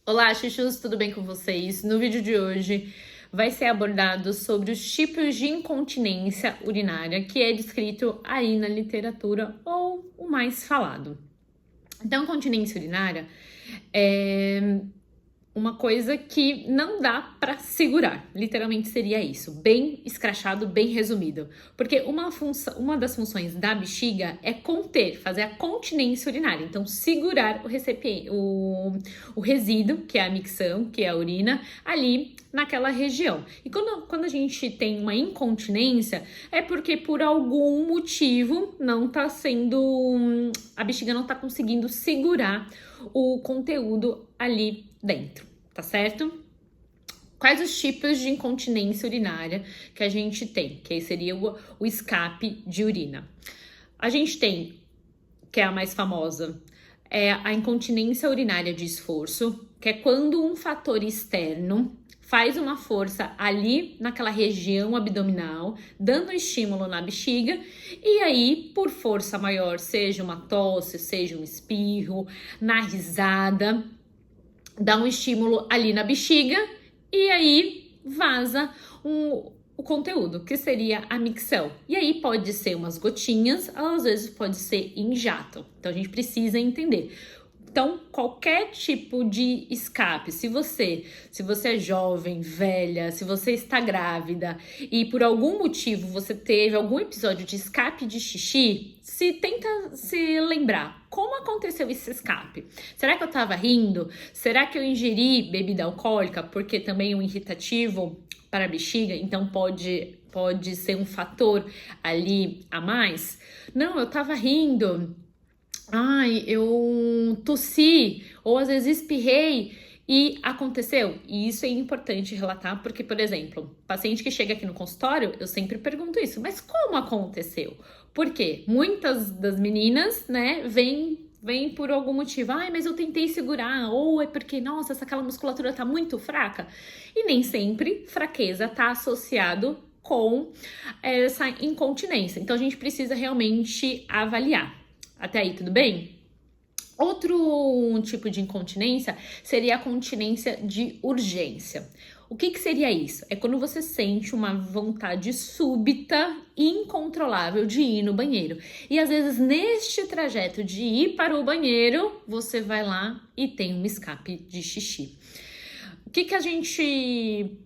Olá, chuchus, tudo bem com vocês? No vídeo de hoje vai ser abordado sobre os tipos de incontinência urinária que é descrito aí na literatura ou o mais falado. Então, incontinência urinária é uma coisa que não dá para segurar. Literalmente seria isso, bem escrachado, bem resumido. Porque uma das funções da bexiga é conter, fazer a continência urinária. Então, segurar o recipiente, o resíduo, que é a micção, que é a urina, ali naquela região. E quando a gente tem uma incontinência, é porque por algum motivo não tá sendo. A bexiga não tá conseguindo segurar o conteúdo ali dentro, tá certo? Quais os tipos de incontinência urinária que a gente tem? Que aí seria o escape de urina. A gente tem, que é a mais famosa, é a incontinência urinária de esforço, que é quando um fator externo faz uma força ali naquela região abdominal, dando um estímulo na bexiga, e aí, por força maior, seja uma tosse, seja um espirro, na risada, dá um estímulo ali na bexiga, e aí vaza o conteúdo, que seria a micção. E aí pode ser umas gotinhas, às vezes pode ser em jato. Então a gente precisa entender. Então, qualquer tipo de escape, se você é jovem, velha, se você está grávida e por algum motivo você teve algum episódio de escape de xixi, tenta se lembrar como aconteceu esse escape. Será que eu estava rindo? Será que eu ingeri bebida alcoólica? Porque também o irritativo para a bexiga, então pode ser um fator ali a mais. Não, eu estava rindo. Ai, eu tossi, ou às vezes espirrei e aconteceu. E isso é importante relatar, porque, por exemplo, paciente que chega aqui no consultório, eu sempre pergunto isso, mas como aconteceu? Por quê? Muitas das meninas, né, vêm por algum motivo. Ai, mas eu tentei segurar, ou é porque, nossa, aquela musculatura tá muito fraca. E nem sempre fraqueza tá associado com essa incontinência. Então, a gente precisa realmente avaliar. Até aí, tudo bem? Outro tipo de incontinência seria a continência de urgência. O que seria isso? É quando você sente uma vontade súbita e incontrolável de ir no banheiro. E às vezes, neste trajeto de ir para o banheiro, você vai lá e tem um escape de xixi. O que a gente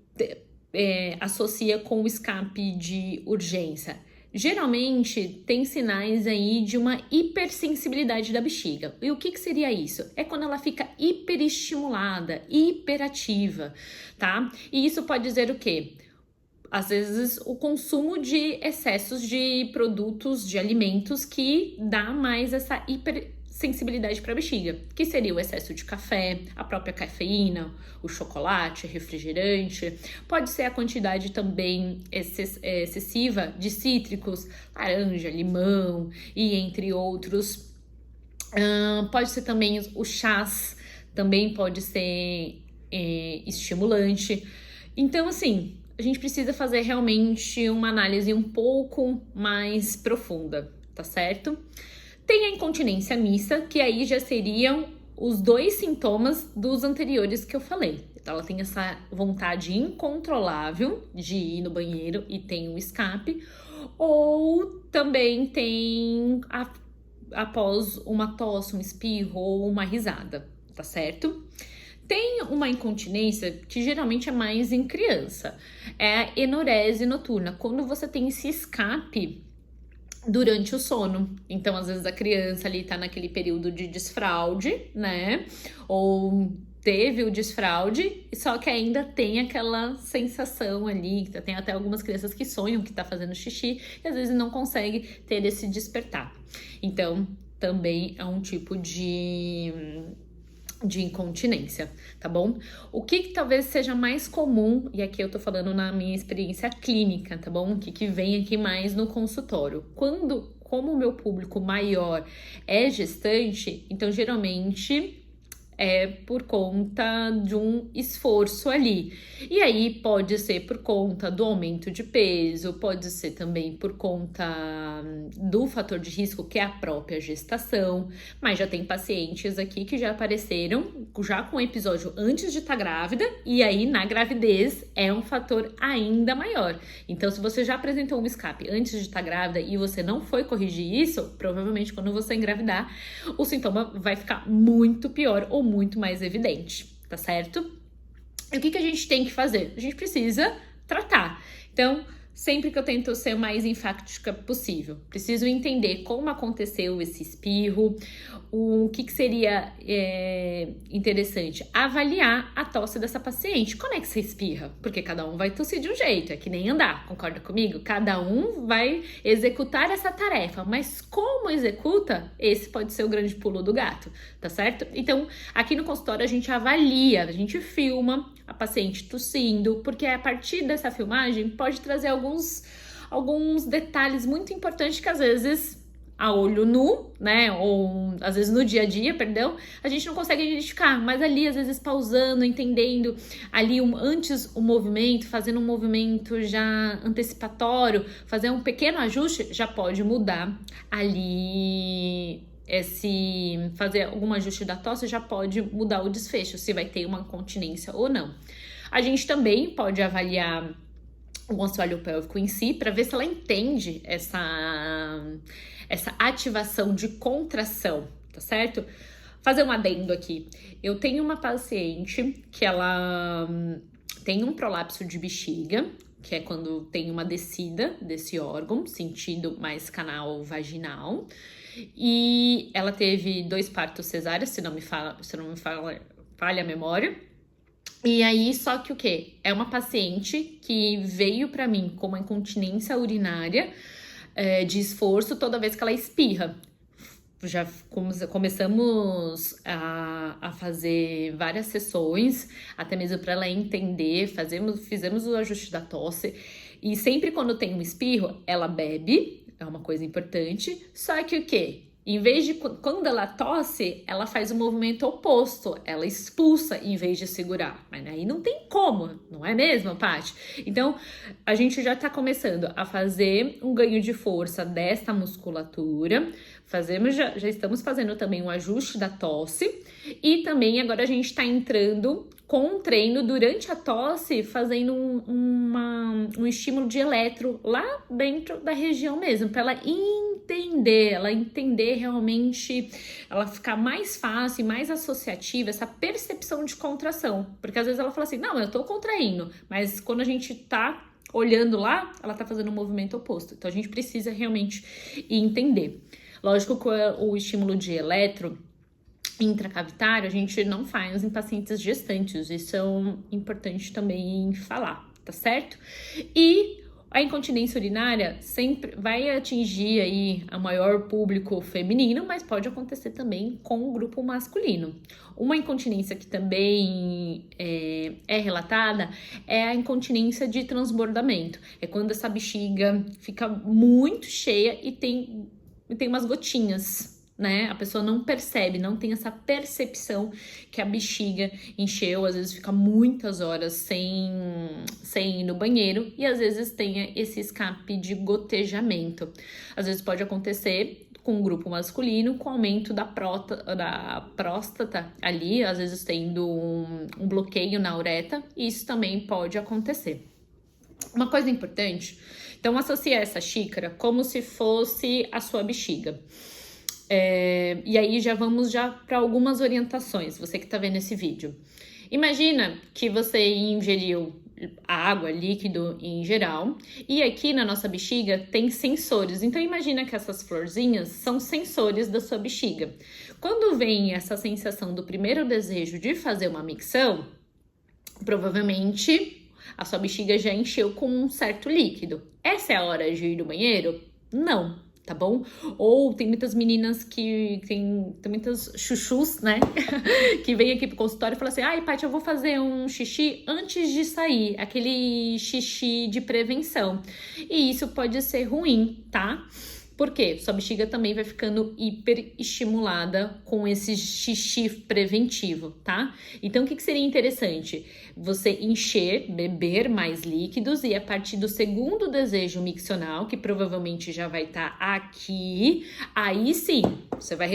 associa com o escape de urgência? Geralmente tem sinais aí de uma hipersensibilidade da bexiga. E o que seria isso? É quando ela fica hiperestimulada, hiperativa, tá? E isso pode dizer o quê? Às vezes o consumo de excessos de produtos, de alimentos que dá mais essa hipersensibilidade para a bexiga, que seria o excesso de café, a própria cafeína, o chocolate, refrigerante. Pode ser a quantidade também excessiva de cítricos, laranja, limão e entre outros. Pode ser também o chás, também pode ser estimulante. Então, assim, a gente precisa fazer realmente uma análise um pouco mais profunda, tá certo? Tem a incontinência mista, que aí já seriam os dois sintomas dos anteriores que eu falei. Então, ela tem essa vontade incontrolável de ir no banheiro e tem um escape, ou também tem após uma tosse, um espirro ou uma risada, tá certo? Tem uma incontinência que geralmente é mais em criança, é a enurese noturna, quando você tem esse escape durante o sono. Então, às vezes a criança ali tá naquele período de desfraude, né? Ou teve o desfraude, só que ainda tem aquela sensação ali, tem até algumas crianças que sonham que tá fazendo xixi e às vezes não consegue ter esse despertar. Então, também é um tipo de incontinência, tá bom? O que talvez seja mais comum, e aqui eu tô falando na minha experiência clínica, tá bom? O que vem aqui mais no consultório? Como o meu público maior é gestante, então geralmente é por conta de um esforço ali. E aí pode ser por conta do aumento de peso, pode ser também por conta do fator de risco, que é a própria gestação. Mas já tem pacientes aqui que já apareceram já com episódio antes de estar grávida, e aí na gravidez é um fator ainda maior. Então, se você já apresentou um escape antes de estar grávida e você não foi corrigir isso, provavelmente quando você engravidar, o sintoma vai ficar muito pior ou muito mais evidente, tá certo? E o que a gente tem que fazer? A gente precisa tratar. Então, sempre que eu tento ser o mais enfática possível, preciso entender como aconteceu esse espirro, o que seria interessante, avaliar a tosse dessa paciente. Como é que você espirra? Porque cada um vai tossir de um jeito, é que nem andar, concorda comigo? Cada um vai executar essa tarefa, mas como executa, esse pode ser o grande pulo do gato, tá certo? Então, aqui no consultório a gente avalia, a gente filma a paciente tossindo, porque a partir dessa filmagem pode trazer alguns detalhes muito importantes que às vezes a olho nu, né, ou às vezes no dia a dia, perdão, a gente não consegue identificar, mas ali às vezes pausando, entendendo ali antes o movimento, fazendo um movimento já antecipatório, fazer um pequeno ajuste, já pode mudar ali fazer algum ajuste da tosse já pode mudar o desfecho, se vai ter uma continência ou não. A gente também pode avaliar o assoalho pélvico em si, para ver se ela entende essa ativação de contração, tá certo? Fazer um adendo aqui. Eu tenho uma paciente que ela tem um prolapso de bexiga, que é quando tem uma descida desse órgão, sentido mais canal vaginal, e ela teve 2 partos cesáreos, se não me falha a memória. E aí, só que o quê? É uma paciente que veio pra mim com uma incontinência urinária de esforço toda vez que ela espirra. Já começamos a fazer várias sessões, até mesmo para ela entender, fizemos o ajuste da tosse. E sempre quando tem um espirro, ela bebe, é uma coisa importante, só que o quê? Em vez de, quando ela tosse, ela faz o movimento oposto, ela expulsa em vez de segurar. Mas aí não tem como, não é mesmo, Paty? Então, a gente já tá começando a fazer um ganho de força desta musculatura, já estamos fazendo também um ajuste da tosse, e também agora a gente tá entrando com um treino durante a tosse, fazendo um estímulo de eletro lá dentro da região mesmo, para ela entender realmente, ela ficar mais fácil, mais associativa, essa percepção de contração. Porque às vezes ela fala assim, não, eu tô contraindo, mas quando a gente tá olhando lá, ela tá fazendo um movimento oposto. Então a gente precisa realmente entender. Lógico que o estímulo de eletro intracavitário a gente não faz em pacientes gestantes, isso é importante também falar, tá certo? E a incontinência urinária sempre vai atingir aí o maior público feminino, mas pode acontecer também com o grupo masculino. Uma incontinência que também é relatada é a incontinência de transbordamento. É quando essa bexiga fica muito cheia e tem umas gotinhas, né? A pessoa não percebe, não tem essa percepção que a bexiga encheu, às vezes fica muitas horas sem ir no banheiro e às vezes tem esse escape de gotejamento. Às vezes pode acontecer com o grupo masculino, com aumento da próstata ali, às vezes tendo um bloqueio na uretra, e isso também pode acontecer. Uma coisa importante, então associa essa xícara como se fosse a sua bexiga. E aí já vamos para algumas orientações, você que tá vendo esse vídeo. Imagina que você ingeriu água, líquido em geral, e aqui na nossa bexiga tem sensores. Então imagina que essas florzinhas são sensores da sua bexiga. Quando vem essa sensação do primeiro desejo de fazer uma micção, provavelmente a sua bexiga já encheu com um certo líquido. Essa é a hora de ir no banheiro? Não. Tá bom? Ou tem muitas meninas que tem muitas chuchus, né? que vem aqui pro consultório e falam assim, ai, Paty, eu vou fazer um xixi antes de sair, aquele xixi de prevenção. E isso pode ser ruim, tá? Por quê? Sua bexiga também vai ficando hiperestimulada com esse xixi preventivo, tá? Então, o que seria interessante? Você encher, beber mais líquidos e a partir do segundo desejo miccional, que provavelmente já vai estar aqui, aí sim, você vai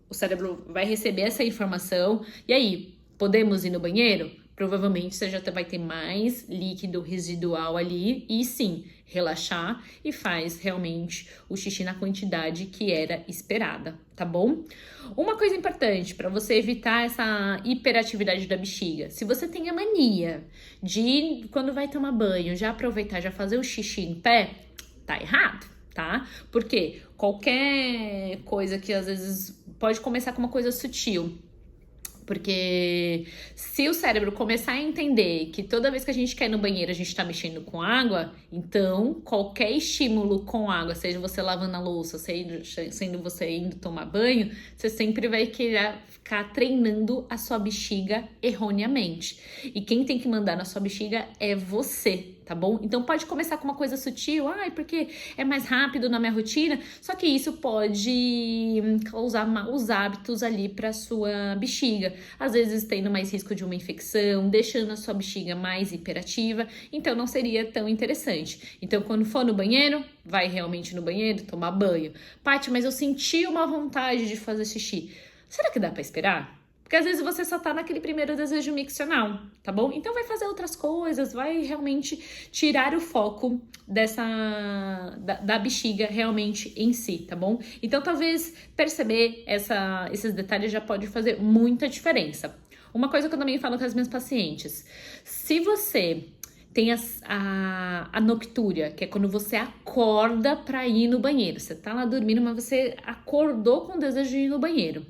o cérebro vai receber essa informação. E aí, podemos ir no banheiro? Provavelmente você já vai ter mais líquido residual ali e sim, relaxar e faz realmente o xixi na quantidade que era esperada, tá bom? Uma coisa importante para você evitar essa hiperatividade da bexiga, se você tem a mania de, quando vai tomar banho, já aproveitar, já fazer o xixi em pé, tá errado, tá? Porque qualquer coisa que às vezes pode começar com uma coisa sutil, porque se o cérebro começar a entender que toda vez que a gente quer ir no banheiro a gente tá mexendo com água, então qualquer estímulo com água, seja você lavando a louça, sendo você indo tomar banho, você sempre vai querer ficar treinando a sua bexiga erroneamente. E quem tem que mandar na sua bexiga é você, tá bom? Então pode começar com uma coisa sutil, porque é mais rápido na minha rotina, só que isso pode causar maus hábitos ali para sua bexiga. Às vezes tendo mais risco de uma infecção, deixando a sua bexiga mais hiperativa, então não seria tão interessante. Então quando for no banheiro, vai realmente no banheiro tomar banho. Paty, mas eu senti uma vontade de fazer xixi. Será que dá para esperar? Porque às vezes você só tá naquele primeiro desejo miccional, tá bom? Então vai fazer outras coisas, vai realmente tirar o foco da bexiga realmente em si, tá bom? Então talvez perceber esses detalhes já pode fazer muita diferença. Uma coisa que eu também falo com as minhas pacientes, se você tem a noctúria, que é quando você acorda pra ir no banheiro, você tá lá dormindo, mas você acordou com o desejo de ir no banheiro.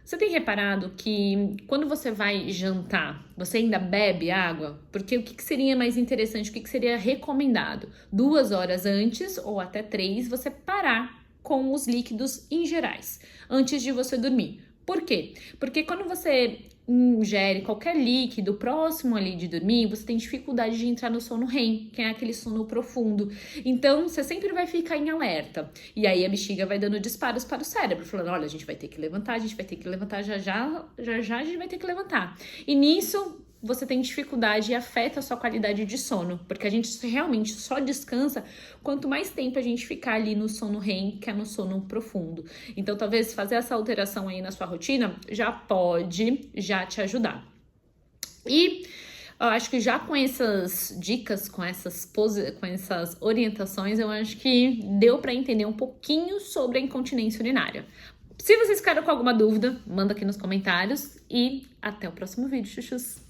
Você tem reparado que quando você vai jantar, você ainda bebe água? Porque o que seria mais interessante, o que seria recomendado? 2 horas antes ou até 3, você parar com os líquidos em gerais, antes de você dormir. Por quê? Porque quando você ingere qualquer líquido próximo ali de dormir, você tem dificuldade de entrar no sono REM, que é aquele sono profundo. Então, você sempre vai ficar em alerta. E aí a bexiga vai dando disparos para o cérebro, falando, olha, a gente vai ter que levantar, a gente vai ter que levantar, já a gente vai ter que levantar. E nisso, você tem dificuldade e afeta a sua qualidade de sono, porque a gente realmente só descansa quanto mais tempo a gente ficar ali no sono REM, que é no sono profundo. Então, talvez fazer essa alteração aí na sua rotina já pode te ajudar. E eu acho que já com essas dicas, com essas orientações, eu acho que deu para entender um pouquinho sobre a incontinência urinária. Se vocês ficaram com alguma dúvida, manda aqui nos comentários e até o próximo vídeo, chuchus!